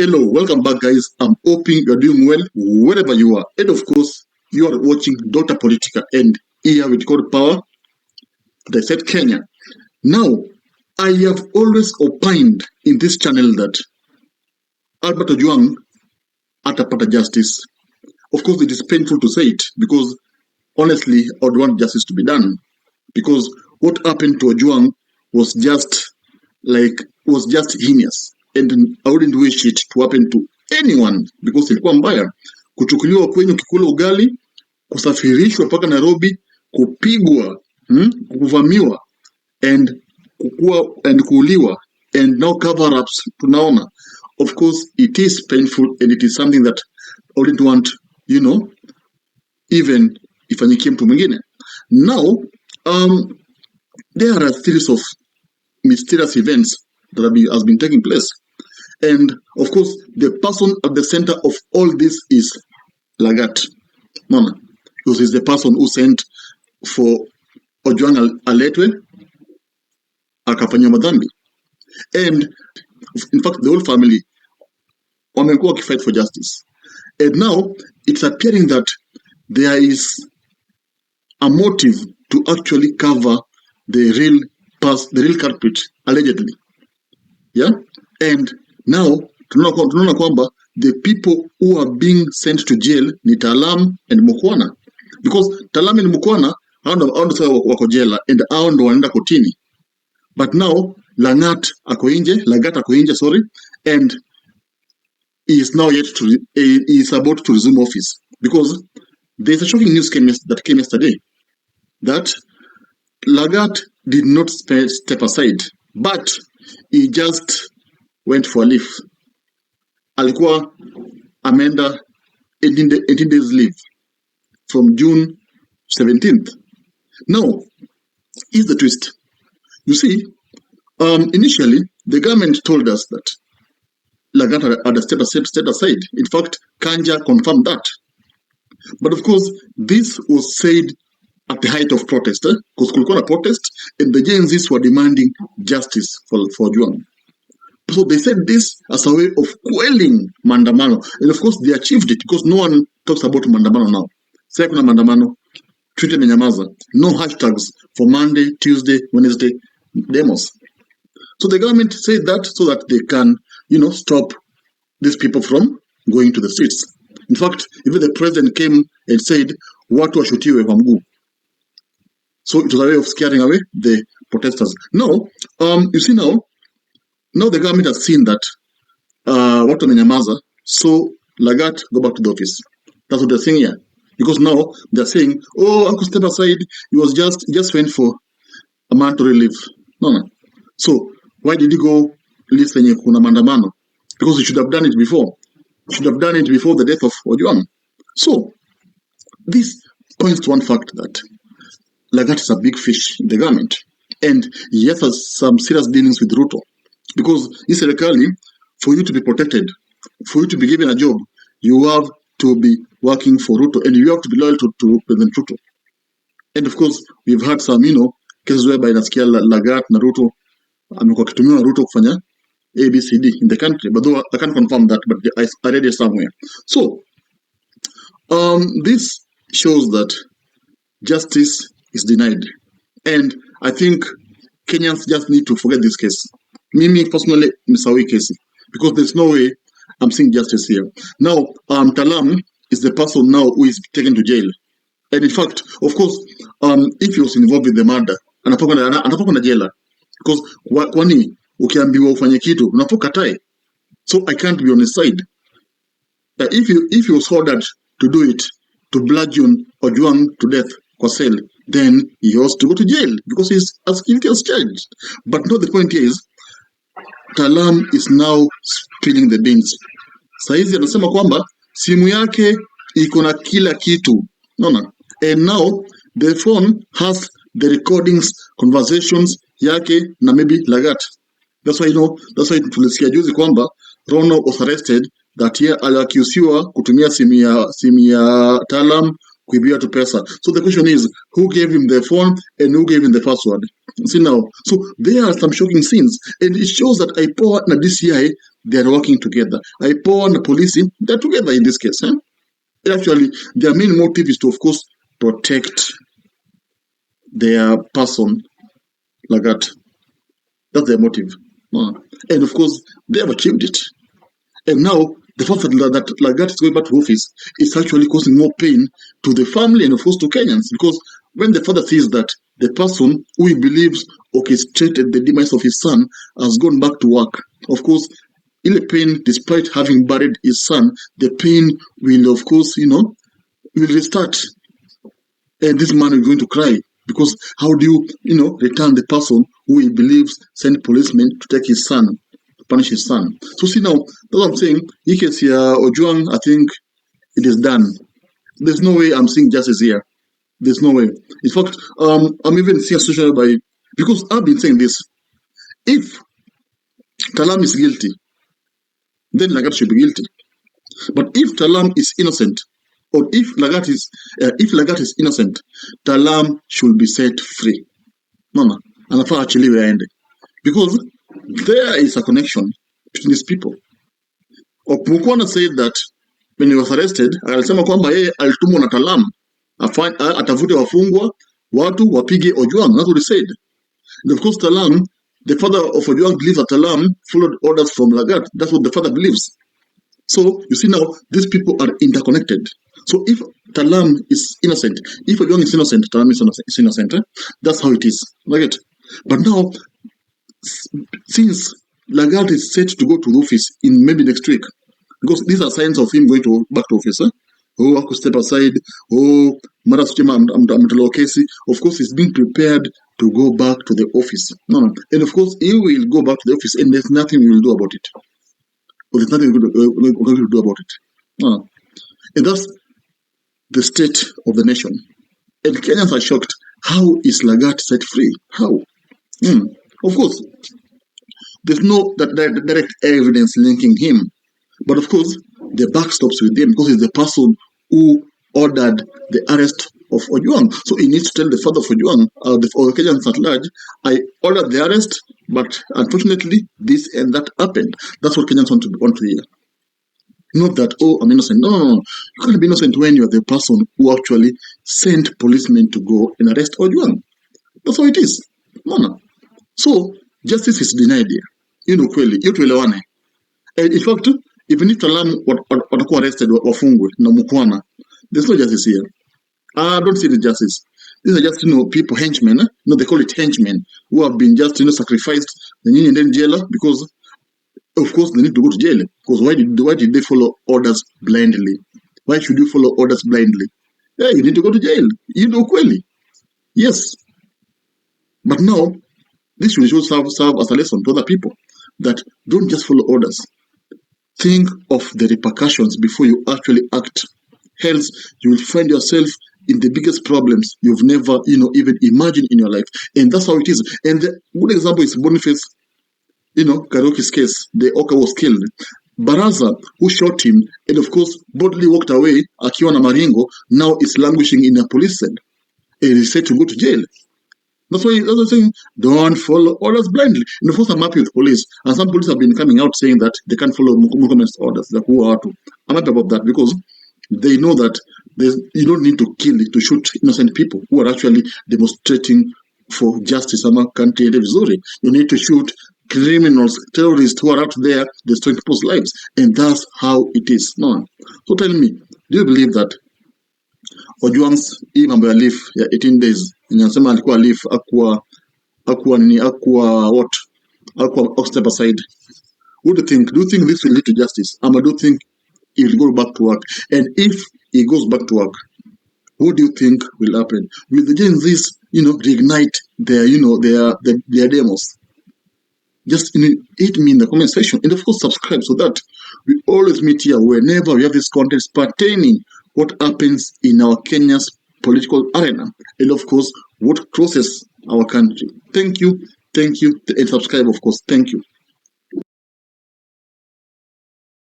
Hello, welcome back, guys. I'm hoping you're doing well wherever you are. And of course, you are watching Dr. Politica, and here with God Power, they said Kenya. Now, I have always opined in this channel that Albert Ojwang atapata justice. Of course, it is painful to say it because honestly, I would want justice to be done. Because what happened to Ojwang was just heinous. And I wouldn't wish it to happen to anyone because ilikuwa mbaya. Kuchukuliwa kwenye kikula ugali, kusafirishwa mpaka Nairobi, kupigwa, kuvamiwa, and kuuliwa, and now cover-ups tunaona. Of course, it is painful and it is something that I wouldn't want, even ifanyikie mtu mwingine. Now, there are a series of mysterious events that has been taking place. And of course, the person at the center of all this is Lagat. Mama, because he's the person who sent for Ojwang aletwe, akafanywa madhambi. And in fact, the whole family wamekuwa wakifight for justice. And now, it's appearing that there is a motive to actually cover the real culprit, allegedly. Yeah? And now, tunaona kwamba the people who are being sent to jail ni Taalam and Mukwana. Because Taalam and Mukwana, hao ndo wako jela, and hao ndo wanaenda kotini. But now, Lagat ako nje, and he is now he is about to resume office. Because there is a shocking news that came yesterday that Lagat did not step aside, but he just went for a leave. Alikuwa amenda 18 days leave from June 17th. Now, here's the twist. You see, initially, the government told us that Lagat had stepped aside. In fact, Kanja confirmed that. But of course, this was said at the height of protest, because kulikuwa na protest, and the Gen Zs were demanding justice for Ojwang. So they said this as a way of quelling mandamano. And of course, they achieved it because no one talks about mandamano now. Sasa kuna mandamano, Twitter menyamaza. No hashtags for Monday, Tuesday, Wednesday demos. So the government said that so that they can, stop these people from going to the streets. In fact, even the president came and said, watu washutiwe kwa mguu. So it was a way of scaring away the protesters. Now, you see now the government has seen that watu wamenyamaza, so Lagat go back to the office. That's what they're saying here. Because now they're saying, Uncle step aside, he was just went for a mandatory leave. No. So why did he go leave kwenye kuna mandamano? Because he should have done it before. He should have done it before the death of Ojwang. So this points to one fact that Lagat is a big fish in the government. And he has some serious dealings with Ruto. Because historically, for you to be protected, for you to be given a job, you have to be working for Ruto, and you have to be loyal to President Ruto. And of course, we've had some, cases whereby nasikia Lagat na Ruto amekuwa akitumiwa Ruto kufanya ABCD in the country. But though I can't confirm that, but I read it somewhere. So, this shows that justice is denied. And I think Kenyans just need to forget this case. Me personally, Misawi case, because there's no way I'm seeing justice here. Now, Taalam is the person now who is taken to jail. And in fact, of course, if he was involved with the murder, anapokwa na jela. Because kwani ukiambiwa ufanye kitu, unapokatai. So I can't be on his side. If he was ordered to do it, to bludgeon Ojwang to death, kwa cell, then he has to go to jail because he's as guilty as charged. But no, the point is, Taalam is now spilling the beans. Saizi anasema kwamba simu yake iko na kila kitu. No. And now the phone has the recordings, conversations yake na maybe Lagat. That's why tulisikia juzi kwamba Rono was arrested that year aliaccused kutumia simu ya Taalam kuibia to pesa. So the question is, who gave him the phone and who gave him the password? See now, so there are some shocking scenes, and it shows that IPOA and DCI, they are working together. IPOA and the police, they're together in this case. Actually, their main motive is to, of course, protect their person, Lagat. That's their motive. And of course, they have achieved it. And now, the fact that Lagat is going back to office is actually causing more pain to the family and of course to Kenyans, because when the father sees that the person who he believes orchestrated the demise of his son has gone back to work, of course, in the pain, despite having buried his son, the pain will, of course, will restart. And this man is going to cry, because how do you, return the person who he believes sent policemen to take his son, to punish his son? So see now, that's what I'm saying. He can see Ojwang, I think it is done. There's no way I'm seeing justice here. There's no way. In fact, I'm even seeing a social because I've been saying this. If Taalam is guilty, then Lagat should be guilty. But if Taalam is innocent, or if Lagat is innocent, Taalam should be set free. Mama, and after actually we end, because there is a connection between these people. Mukwana said that when he was arrested, alisema kwamba yeye alitumwa na Taalam atafute wafungwa watu wapige Ojwang. That's what he said. And of course, Taalam, the father of Ojwang, believes that Taalam followed orders from Lagat. That's what the father believes. So you see now, these people are interconnected. So if Taalam is innocent, if Ojwang is innocent, Taalam is innocent. That's how it is. Right? But now, since Lagat is set to go to the office in maybe next week, because these are signs of him going back to office. I could step aside. Mara Suchema Amtalo Kesi. Of course, he's being prepared to go back to the office. No. And of course, he will go back to the office, and there's nothing we will do about it. There's nothing we're going to do about it. No. And that's the state of the nation. And Kenyans are shocked. How is Lagat set free? How? Of course, there's no direct evidence linking him. But of course, the buck stops with him, because he's the person who ordered the arrest of Ojwang. So he needs to tell the father of Ojwang, or Kenyans at large, I ordered the arrest, but unfortunately, this and that happened. That's what Kenyans want to hear. Not that, I'm innocent. No. You can't be innocent when you are the person who actually sent policemen to go and arrest Ojwang. That's how it is. No. So, justice is denied here. Kweli, tuelewane. And in fact, even if Taalam watakuwa arrested wafungwe na Mukwana, there's no justice here. I don't see the justice. These are just, people, henchmen. They call it henchmen, who have been just, sacrificed and then jailer, because, of course, they need to go to jail. Because why did they follow orders blindly? Why should you follow orders blindly? Yeah, you need to go to jail. Kweli. Yes. But now, this should serve as a lesson to other people, that don't just follow orders. Think of the repercussions before you actually act. Else, you will find yourself in the biggest problems you've never, even imagined in your life. And that's how it is. And the good example is BONFACE'S, Karuki's case. The Oka was killed. Baraza, who shot him, and of course, boldly walked away, akiwa na Maringo, now is languishing in a police cell. And is said to go to jail. That's why I'm saying, don't follow orders blindly. And of course, I'm happy with police. And some police have been coming out saying that they can't follow Mukomen's orders. I'm happy about that, because they know that you don't need to kill, to shoot innocent people who are actually demonstrating for justice in our country. You need to shoot criminals, terrorists who are out there destroying people's lives. And that's how it is. No. So tell me, do you believe that Ojwang's hii mambo ya leave ya 18 days inasema alikuwa leave akwa step aside? What do you think? Do you think this will lead to justice? Do you think he will go back to work? And if he goes back to work, what do you think will happen? Will the Gen Zs, reignite their demos? Just hit me in the comment section, and of course subscribe, so that we always meet here whenever we have this content pertaining what happens in our Kenya's political arena, and of course what crosses our country. Thank you, and subscribe, of course. Thank you.